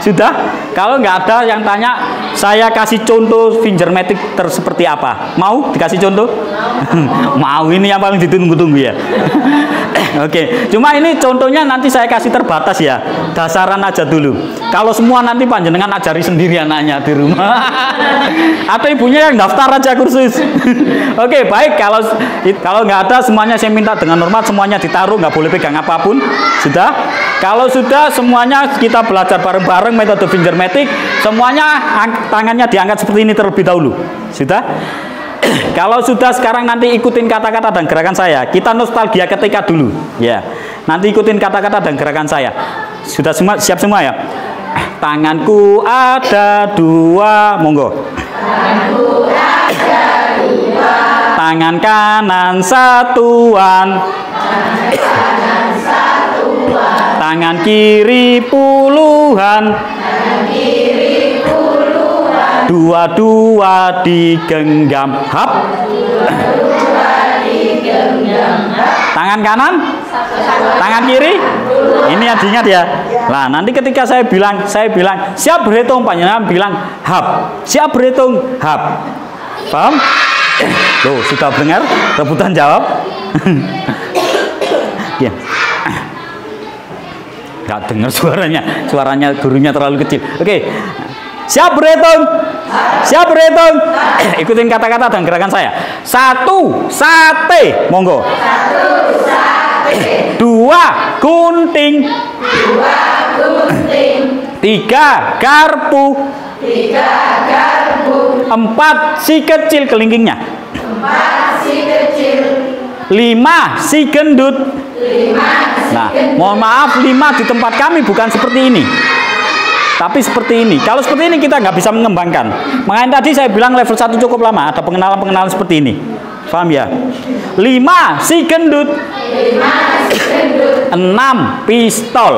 Sudah? Kalau nggak ada yang tanya, saya kasih contoh fingermatic seperti apa? Mau dikasih contoh? Mau, ini yang paling ditunggu-tunggu ya. Oke, cuma ini contohnya nanti saya kasih terbatas ya. Dasaran aja dulu. Kalau semua nanti panjenengan ajari sendiri anaknya di rumah. Atau ibunya yang daftar aja kursus. Oke, baik. Kalau nggak ada, semuanya saya minta dengan hormat, semuanya ditaruh, nggak boleh pegang apapun. Sudah? Kalau sudah, semuanya kita belajar bareng-bareng metode fingermatic. Semuanya tangannya diangkat seperti ini terlebih dahulu. Sudah? Kalau sudah, sekarang nanti ikutin kata-kata dan gerakan saya. Kita nostalgia ketika dulu, ya. Nanti ikutin kata-kata dan gerakan saya. Sudah semua, siap semua ya? Tanganku ada dua, monggo. Tanganku ada dua. Tangan kanan satuan. Tangan satuan. Tangan kiri puluhan. Tangan kiri puluhan. Dua-dua digenggam, hap. Dua-dua digenggam, hap. Tangan kanan, tangan kiri. Ini yang diingat ya. Nah, nanti ketika saya bilang siap berhitung, panjenengan bilang hap. Siap berhitung, hap. Paham? Loh, sudah dengar? Rebutan jawab. Ya. Gak dengar suaranya gurunya terlalu kecil. Oke. Siap berhitung. Siap berhitung. Ikutin kata-kata dan gerakan saya. 1 sate, monggo. 1 sate. 2 gunting. 2 gunting. 3 garpu. 3 garpu. 4 si kecil kelingkingnya. 4 si kecil. 5 si gendut. 5 si nah, gendut. Mohon maaf, 5 di tempat kami bukan seperti ini, tapi seperti ini. Kalau seperti ini kita nggak bisa mengembangkan. Makanya tadi saya bilang level 1 cukup lama. Ada pengenalan-pengenalan seperti ini. Paham ya? 5 si gendut. 5 si gendut. 6 pistol.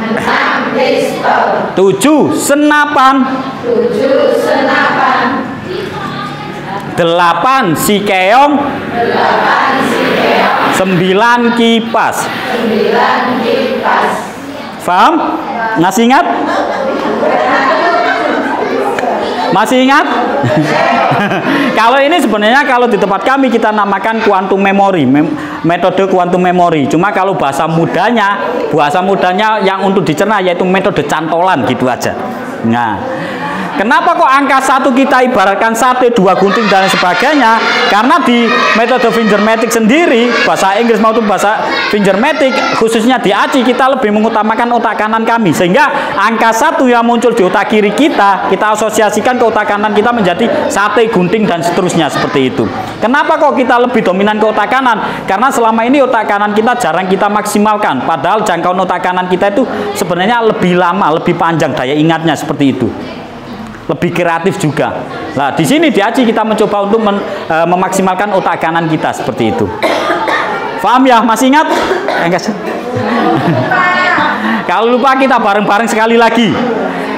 6 pistol. 7 senapan. 7 senapan. 8 si keong. 8 si keong. 9 kipas. 9 kipas. Paham? Masih ingat? Masih ingat? Kalau ini sebenarnya kalau di tempat kami kita namakan quantum memory, metode quantum memory. Cuma kalau bahasa mudanya yang untuk dicerna yaitu metode cantolan gitu aja. Nah, kenapa kok angka 1 kita ibaratkan sate, 2 gunting dan sebagainya? Karena di metode fingermatic sendiri, bahasa Inggris maupun bahasa fingermatic, khususnya di ACI, kita lebih mengutamakan otak kanan kami. Sehingga angka 1 yang muncul di otak kiri kita asosiasikan ke otak kanan kita menjadi sate, gunting, dan seterusnya seperti itu. Kenapa kok kita lebih dominan ke otak kanan? Karena selama ini otak kanan kita jarang kita maksimalkan. Padahal jangkauan otak kanan kita itu sebenarnya lebih lama, lebih panjang daya ingatnya seperti itu. Lebih kreatif juga. Nah, di sini di ACI kita mencoba untuk memaksimalkan otak kanan kita seperti itu. Paham ya? Masih ingat? Kalau lupa kita bareng-bareng sekali lagi.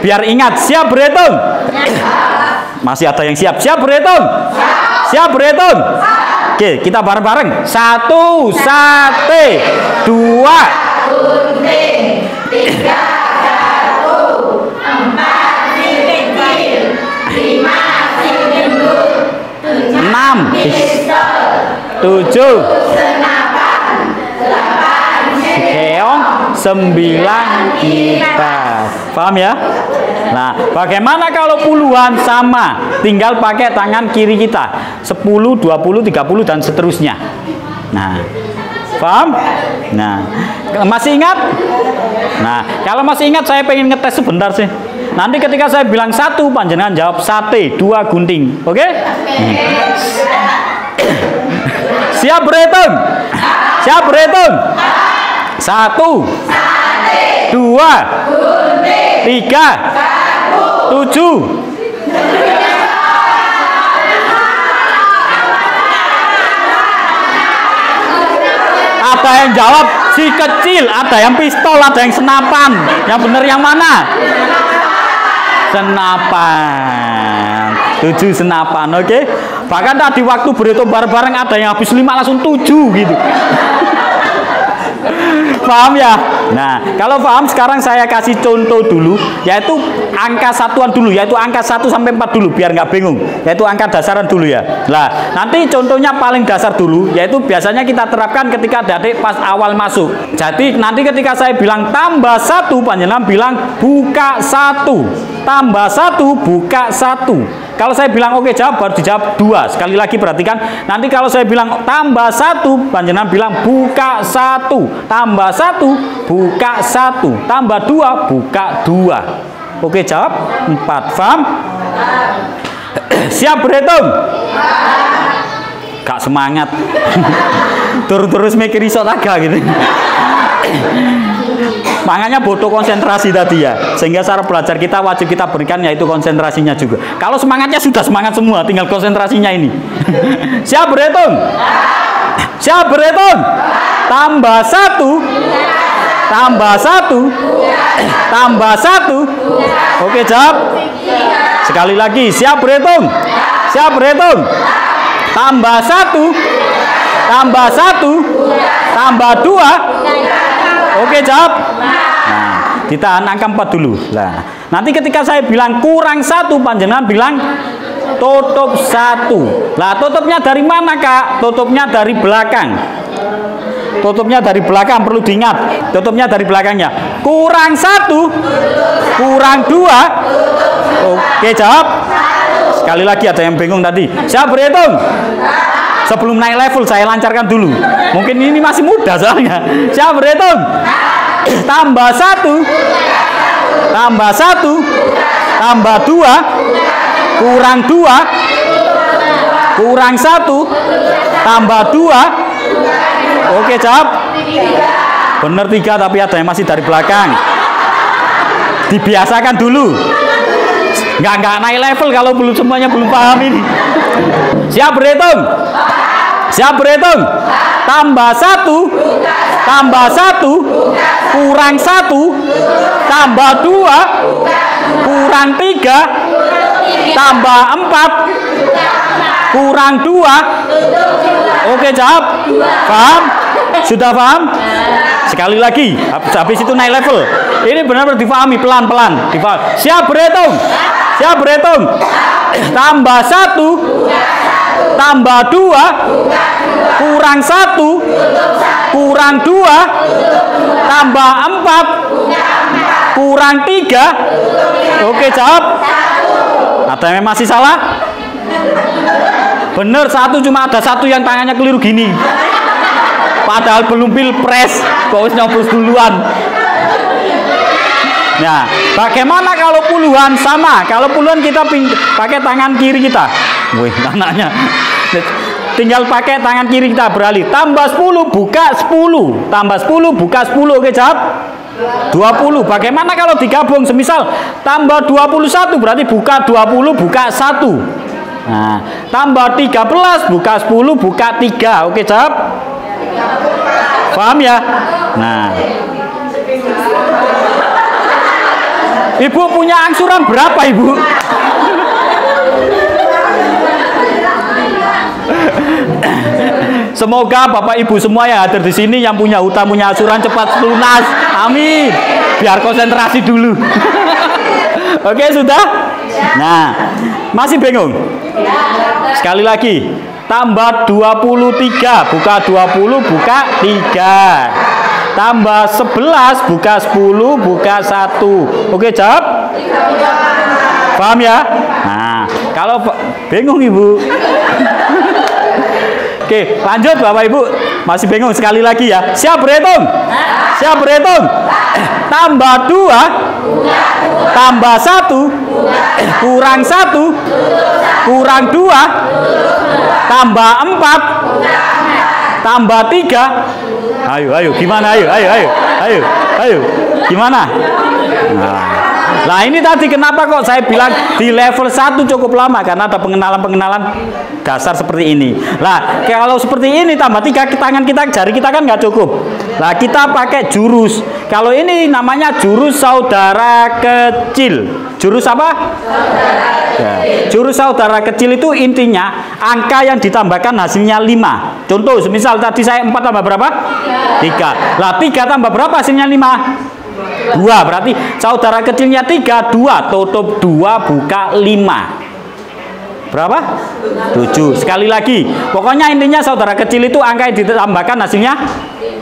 Biar ingat. Siap berhitung? Masih ada yang siap? Siap berhitung? Siap berhitung? Oke, kita bareng-bareng. 1 sate. 2 gunting. 3 garpu. 4 6 pistol. 7 senapan. 8 keong. 9 kipas. Paham ya? Nah, bagaimana kalau puluhan? Sama, tinggal pakai tangan kiri kita. 10, 20, 30 dan seterusnya. Nah, paham? Nah, masih ingat? Nah, kalau masih ingat saya pengen ngetes sebentar sih. Nanti ketika saya bilang 1, panjenengan jawab sate, 2 gunting. Oke? Siap berhitung? Siap berhitung? 1 2 3 7. Ada yang jawab si kecil, ada yang pistol, ada yang senapan. Yang benar yang mana? Senapan. 7 senapan, oke? Bahkan tadi waktu berhitung bareng-bareng ada yang habis 5 langsung 7 gitu. Paham ya? Nah, kalau paham sekarang saya kasih contoh dulu, yaitu angka satuan dulu, yaitu angka 1 sampai 4 dulu, biar nggak bingung. Yaitu angka dasaran dulu ya. Nah, nanti contohnya paling dasar dulu, yaitu biasanya kita terapkan ketika adik pas awal masuk. Jadi nanti ketika saya bilang tambah 1, panjenengan bilang buka 1. Tambah 1, buka 1. Kalau saya bilang oke jawab, baru dijawab 2. Sekali lagi perhatikan, nanti kalau saya bilang tambah 1, panjenengan bilang buka 1. Tambah 1, buka 1. Tambah 2, buka 2. Oke jawab 4. Paham? Siap berhitung? Gak semangat. Terus mikir iso taga gitu. Makanya butuh konsentrasi tadi ya, sehingga cara belajar kita wajib kita berikan yaitu konsentrasinya juga. Kalau semangatnya sudah semangat semua, tinggal konsentrasinya ini. Siap berhitung? Siap berhitung? Tambah 1, tambah 1, tambah 1. Oke jawab. Sekali lagi, siap berhitung? Siap berhitung? Tambah 1, tambah 1, tambah 2. Oke jawab. Nah, ditahan angka 4 dulu. Nah, nanti ketika saya bilang kurang 1, panjenengan bilang tutup 1. Lah, tutupnya dari mana, Kak? Tutupnya dari belakang. Tutupnya dari belakang, perlu diingat. Tutupnya dari belakangnya. Kurang 1, kurang 2. Oke jawab. Sekali lagi ada yang bingung tadi. Siap berhitung? Sebelum naik level saya lancarkan dulu. Mungkin ini masih muda soalnya. Siap berhitung? Tambah 1, tambah 1, tambah 2, kurang 2, kurang 1, tambah 2. Oke jawab. Bener 3, tapi ada yang masih dari belakang. Dibiasakan dulu. Nggak naik level kalau belum semuanya belum paham ini. Siap berhitung? Siap berhitung? Tambah 1, tambah 1, kurang 1, tambah 2, kurang 3, tambah 4, kurang 2. Oke jawab. Paham? Sudah paham? Sekali lagi, habis itu naik level. Ini benar-benar difahami pelan-pelan. Siap berhitung? Siap berhitung? Tambah 1, tambah 2, kurang 1, kurang 2, tambah 4, kurang 3. Oke jawab. Ada yang masih salah? Bener 1, cuma ada 1 yang tangannya keliru gini. Padahal belum pilpres, kok harus nyoblos duluan. Nah, bagaimana kalau puluhan? Sama, kalau puluhan kita pakai tangan kiri kita. Wih, anaknya. Tinggal pakai tangan kiri kita beralih. Tambah 10, buka 10. Tambah 10, buka 10. Oke, jawab. 20. Bagaimana kalau digabung? Semisal tambah 21 berarti buka 20, buka 1. Nah, tambah 13, buka 10, buka 3. Oke, jawab. Paham ya? Nah. Ibu punya angsuran berapa, Ibu? Semoga Bapak Ibu semua yang hadir di sini yang punya hutang, punya angsuran cepat lunas. Amin. Biar konsentrasi dulu. Oke, sudah? Nah, masih bingung? Sekali lagi. Tambah 23, buka 20, buka 3. Tambah 11, buka 10, buka 1. Oke, jawab? Paham ya? Nah, kalau bingung Ibu. Oke, lanjut Bapak Ibu. Masih bingung? Sekali lagi ya. Siap berhitung? Siap berhitung? Tambah 2, tambah 1, kurang 1, kurang 2, tambah 4, tambah 3. Ayo, gimana? Ayo. Gimana? Nah, Nah ini tadi kenapa kok saya bilang di level 1 cukup lama, karena ada pengenalan-pengenalan dasar seperti ini. Nah kalau seperti ini tambah 3 tangan kita, jari kita kan nggak cukup. Nah kita pakai jurus. Kalau ini namanya jurus saudara kecil. Jurus apa? Ya. Jurus saudara kecil itu intinya angka yang ditambahkan hasilnya 5. Contoh, misal tadi saya 4 tambah berapa? 3. Lah 3 tambah berapa hasilnya 5? 2. Berarti saudara kecilnya 3, 2 tutup 2 buka 5. Berapa? 7. Sekali lagi. Pokoknya intinya saudara kecil itu angka yang ditambahkan hasilnya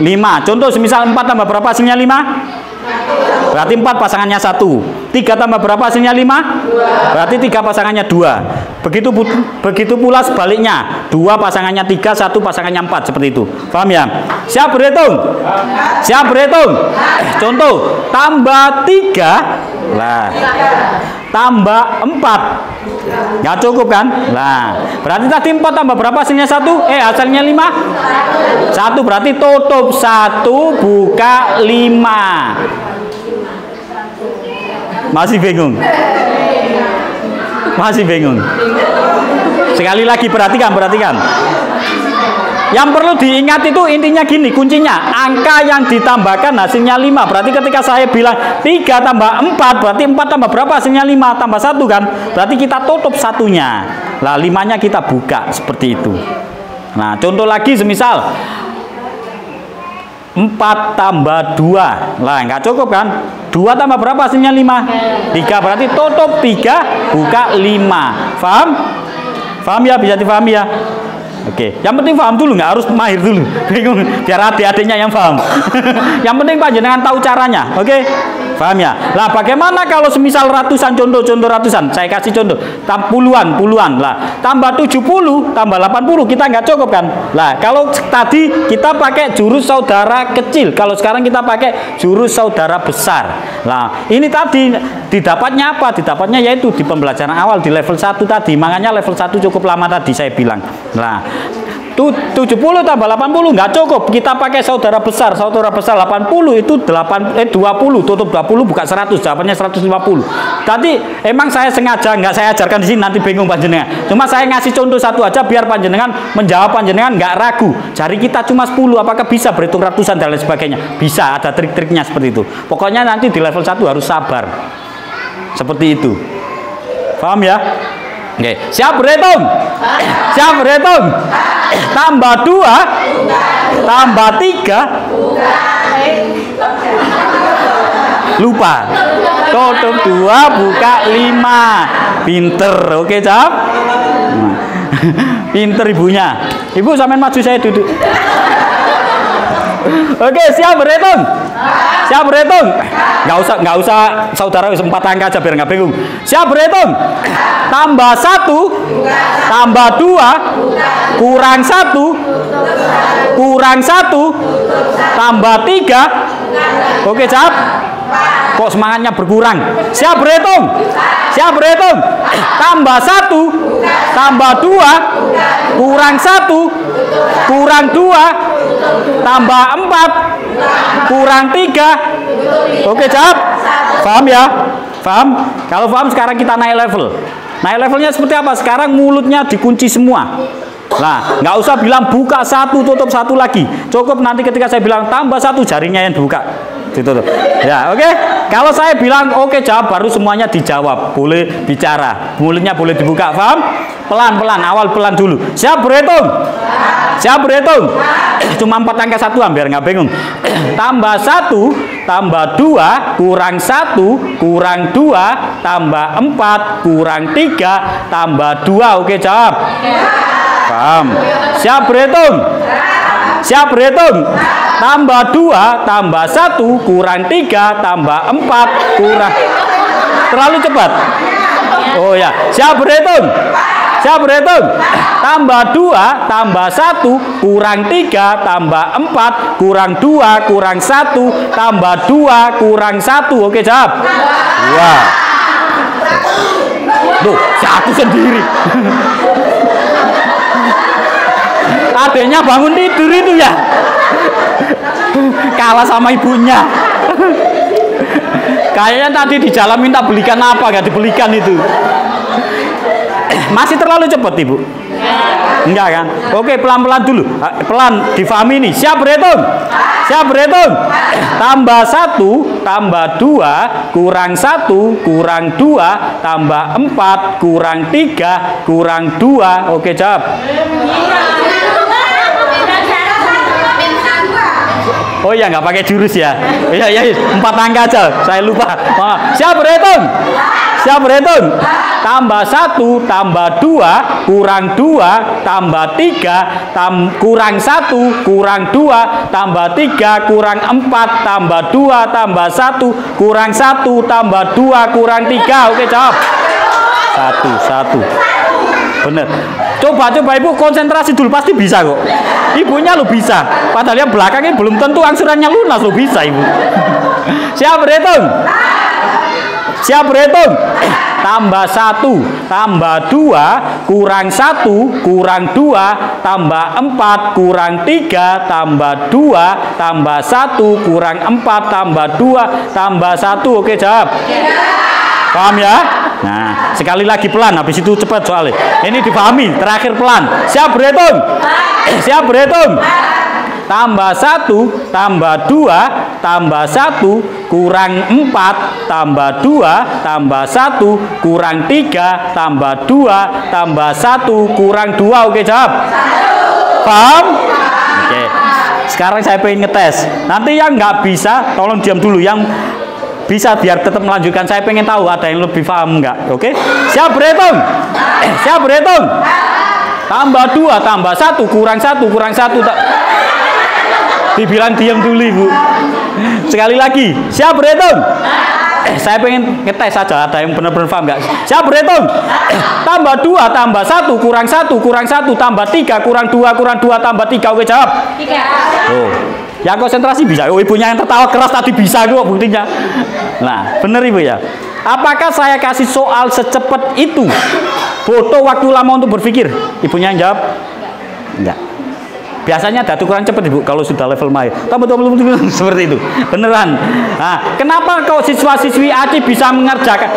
5. Contoh, misal 4 tambah berapa hasilnya 5? Berarti 4 pasangannya 1. 3 tambah berapa hasilnya 5? Berarti 3 pasangannya 2. Begitu pula sebaliknya. 2 pasangannya 3, 1 pasangannya 4. Seperti itu. Paham ya? Siap berhitung? Siap berhitung? Contoh, tambah 3. Lah. Tambah 4. Nggak cukup kan? Nah, berarti tadi 4 tambah berapa hasilnya 1? Hasilnya 5? 1, berarti tutup 1 buka 5. Masih bingung? Masih bingung? Sekali lagi perhatikan. Yang perlu diingat itu intinya gini, kuncinya angka yang ditambahkan hasilnya 5. Berarti ketika saya bilang 3 tambah 4, berarti 4 tambah berapa hasilnya 5? Tambah 1 kan? Berarti kita tutup satunya. Lah 5-nya kita buka seperti itu. Nah contoh lagi semisal 4 tambah 2. Lah nggak cukup kan? 2 tambah berapa hasilnya 5? 3. Berarti tutup 3 buka 5. Paham? Paham ya? Bisa dipahami ya? Oke, yang penting paham dulu, nggak harus mahir dulu. Bingung, biar adik-adiknya yang paham. Yang penting panjenengan tahu caranya. Oke, paham ya? Lah bagaimana kalau semisal ratusan, contoh ratusan, saya kasih contoh, puluhan lah, tambah 70 tambah 80 kita nggak cukup kan? Lah kalau tadi kita pakai jurus saudara kecil, kalau sekarang kita pakai jurus saudara besar. Lah ini tadi didapatnya apa? Didapatnya yaitu di pembelajaran awal di level 1 tadi. Makanya level 1 cukup lama tadi saya bilang. Nah 70 tambah 80 nggak cukup, kita pakai saudara besar 80 itu 20 tutup 20 buka 100, jawabannya 150. Tadi emang saya sengaja nggak saya ajarkan di sini, nanti bingung panjenengan. Cuma saya ngasih contoh satu aja biar panjenengan menjawab, panjenengan nggak ragu. Jari kita cuma 10, apakah bisa berhitung ratusan dan lain sebagainya? Bisa, ada trik-triknya seperti itu. Pokoknya nanti di level 1 harus sabar. Seperti itu. Paham ya? Oke, siap berhitung? Siap berhitung? Tambah 2 tambah 3 lupa. Tutup 2 buka 5. Pinter. Oke, Cap? Pinter ibunya. Ibu sampean maju, saya duduk. Oke, siap berhitung? Siap berhitung? Nggak usah saudara 4 angka aja biar nggak bingung. Siap berhitung? Tambah 1 tambah 2 kurang 1 kurang 1 tambah 3. Oke, Cap? Kok semangatnya berkurang? Siap berhitung? Siap berhitung? Tambah 1 tambah 2 kurang 1 kurang 2 tambah 4 kurang 3. Oke, Cap? Paham ya? Paham? Kalau paham sekarang kita naik level. Naik levelnya seperti apa? Sekarang mulutnya dikunci semua. Nah, nggak usah bilang buka 1 tutup 1 lagi. Cukup nanti ketika saya bilang tambah 1 jarinya yang buka. Ditutup. Ya, oke. Kalau saya bilang oke, jawab, baru semuanya dijawab. Boleh bicara. Mulutnya boleh dibuka. Paham? Pelan-pelan, awal pelan dulu. Siap berhitung? Siap berhitung? Cuma 4 angka satuan biar nggak bingung. Tambah 1 tambah 2 kurang 1 kurang 2 tambah 4 kurang 3 tambah 2. Oke, jawab. Paham? Siap berhitung? Siap berhitung? Tambah 2 tambah 1 kurang 3 tambah 4 kurang. Terlalu cepat. Oh ya, siap berhitung? Siap berhitung? Tambah 2 tambah 1 kurang 3 tambah 4 kurang 2 kurang 1 tambah 2 kurang 1. Oke, jawab. 2. Tuh, 1 sendiri. Adanya bangun tidur itu ya. Kalah sama ibunya. Kayaknya tadi di jalan minta belikan apa, nggak dibelikan itu. Masih terlalu cepat Ibu? Enggak kan? Oke, pelan-pelan dulu. Pelan, difahami nih. Siap berhitung? Siap berhitung? Tambah 1, tambah 2, kurang 1, kurang 2, tambah 4, kurang 3, kurang 2. Oke, jawab. Oh iya, nggak pakai jurus ya? Iya, 4 angka aja. Saya lupa. Siap berhitung? Siap berhitung? Tambah 1, tambah 2, kurang 2, tambah 3, kurang 1, kurang 2, tambah 3, kurang 4, tambah 2, tambah 1, kurang 1, tambah 2, kurang 3. Oke, jawab. 1. Bener. Coba Ibu konsentrasi dulu, pasti bisa kok. Ibunya lo bisa. Padahal yang belakangnya belum tentu angsurannya lunas, lo bisa Ibu. Siap berhitung? Siap berhitung? Tambah 1, tambah 2, kurang 1, kurang 2, tambah 4, kurang 3, tambah 2, tambah 1, kurang 4, tambah 2, tambah 1. Oke, jawab. Paham ya? Nah, sekali lagi pelan, habis itu cepat soalnya. Ini dipahami, terakhir pelan. Siap berhitung? Siap berhitung? Tambah 1, tambah 2, tambah 1, kurang 4, tambah 2, tambah 1, kurang 3, tambah 2, tambah 1, kurang 2. Oke, jawab. Paham? Oke. Sekarang saya pengen ngetes. Nanti yang nggak bisa, tolong diam dulu. Yang bisa biar tetap melanjutkan. Saya pengen tahu ada yang lebih paham nggak? Oke? Siap berhitung? Siap berhitung? Tambah 2, tambah 1, kurang 1, kurang 1. Dibilang diam dulu Ibu. Sekali lagi, siap berhitung? Saya pengen ngetes saja ada yang benar-benar paham nggak? Siap berhitung? Tambah 2, tambah 1, kurang 1, kurang 1, tambah 3, kurang 2, kurang 2, tambah 3. Oke, jawab. 3. Oh, yang konsentrasi bisa. Oh, ibunya yang tertawa keras tadi bisa kok buktinya. Nah, benar Ibu ya. Apakah saya kasih soal secepat itu butuh waktu lama untuk berpikir? Ibunya yang jawab? Enggak. Biasanya ada kurang cepat Ibu kalau sudah level main. Tambah seperti itu. Beneran. Nah, kenapa kok siswa-siswi ACI bisa mengerjakan?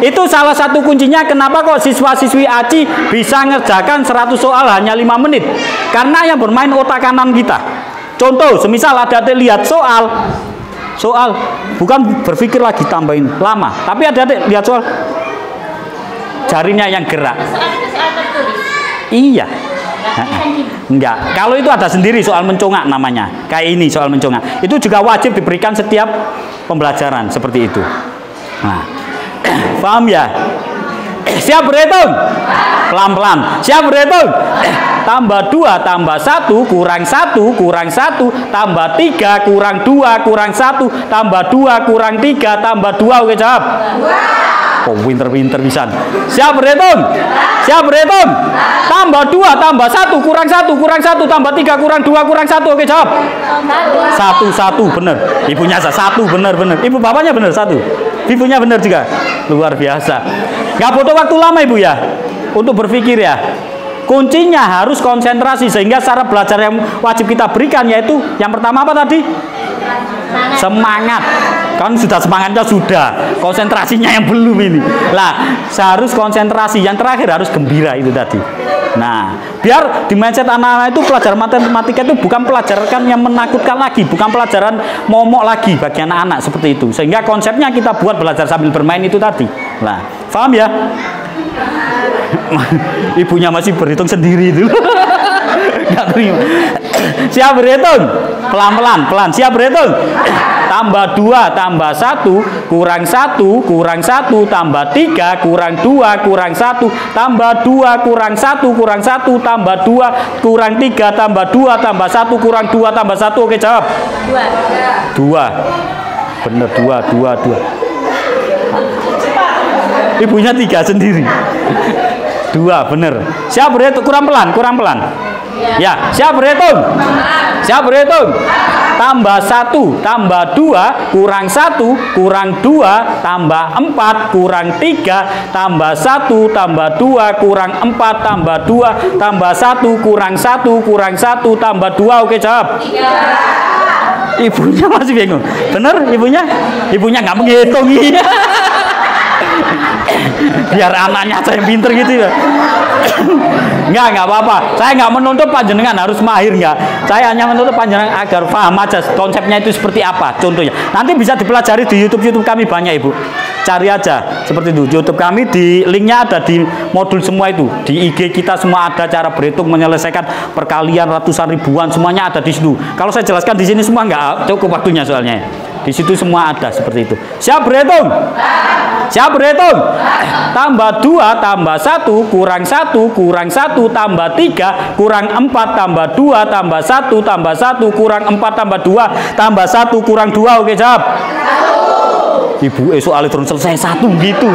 Itu salah satu kuncinya kenapa kok siswa-siswi ACI bisa mengerjakan 100 soal hanya 5 menit. Karena yang bermain otak kanan kita. Contoh, semisal ada lihat soal bukan berpikir lagi tambahin lama, tapi ada lihat soal jarinya yang gerak. Iya. Enggak, kalau itu ada sendiri soal mencongak namanya. Kayak ini soal mencongak. Itu juga wajib diberikan setiap pembelajaran seperti itu. Nah, paham ya? Siap berhitung? Pelan-pelan. Siap berhitung? Tambah 2, tambah 1, kurang 1, kurang 1, tambah 3, kurang 2, kurang 1, tambah 2, kurang 3, tambah 2. Oke, jawab. 2. Oh, pinter-pinter pisan. Siap berhitung? Siap berhitung? Tambah 2, tambah 1, kurang 1, kurang 1, tambah 3, kurang 2, kurang 1. Oke, jawab. 1, bener. Ibunya 1, bener. Ibu bapaknya bener 1. Ibunya bener juga. Luar biasa. Gak butuh waktu lama Ibu ya untuk berpikir ya. Kuncinya harus konsentrasi sehingga cara belajar yang wajib kita berikan yaitu yang pertama apa tadi? Semangat. Kan sudah semangatnya sudah, konsentrasinya yang belum ini. Lah, harus konsentrasi. Yang terakhir harus gembira itu tadi. Nah, biar di mindset anak-anak itu pelajaran matematika itu bukan pelajaran yang menakutkan lagi, bukan pelajaran momok lagi bagi anak-anak seperti itu. Sehingga konsepnya kita buat belajar sambil bermain itu tadi. Nah, paham ya? Ibunya masih berhitung sendiri itu. Nggak terima. Siap berhitung? Pelan-pelan. Siap berhitung? Tambah 2, tambah 1, kurang 1, kurang 1, tambah 3, kurang 2, kurang 1, tambah 2, kurang 1, kurang 1, tambah 2, kurang 3, tambah 2, tambah 1, kurang 2, tambah 1. Oke, jawab. 2. Bener, 2. Ibunya 3 sendiri. 2, bener. Siap berhitung? Kurang pelan. Ya, siap berhitung? Siap berhitung? Tambah 1, tambah 2, kurang 1, kurang 2, tambah 4, kurang 3, tambah 1, tambah 2, kurang 4, tambah 2, tambah 1, kurang 1, kurang 1, tambah 2. Oke, jawab. 3. Ibunya masih bingung. Bener ibunya? Ibunya nggak menghitung iya. Biar anaknya aja yang pinter gitu ya. Enggak apa-apa. Saya nggak menuntut panjenengan harus mahir nggak. Saya hanya menuntut panjenengan agar paham aja konsepnya itu seperti apa. Contohnya. Nanti bisa dipelajari di YouTube kami banyak Ibu. Cari aja seperti itu. YouTube kami di linknya ada di modul semua itu. Di IG kita semua ada cara berhitung menyelesaikan perkalian ratusan ribuan semuanya ada di situ. Kalau saya jelaskan di sini semua nggak cukup waktunya soalnya. Di situ semua ada seperti itu. Siap berhitung? Siap berhitung? Tambah 2 tambah 1 kurang 1 kurang 1 tambah 3 kurang 4 tambah 2 tambah 1 tambah 1 kurang 4 tambah 2 tambah 1 kurang 2. Oke, jawab. Ibu soalnya turun selesai 1 gitu.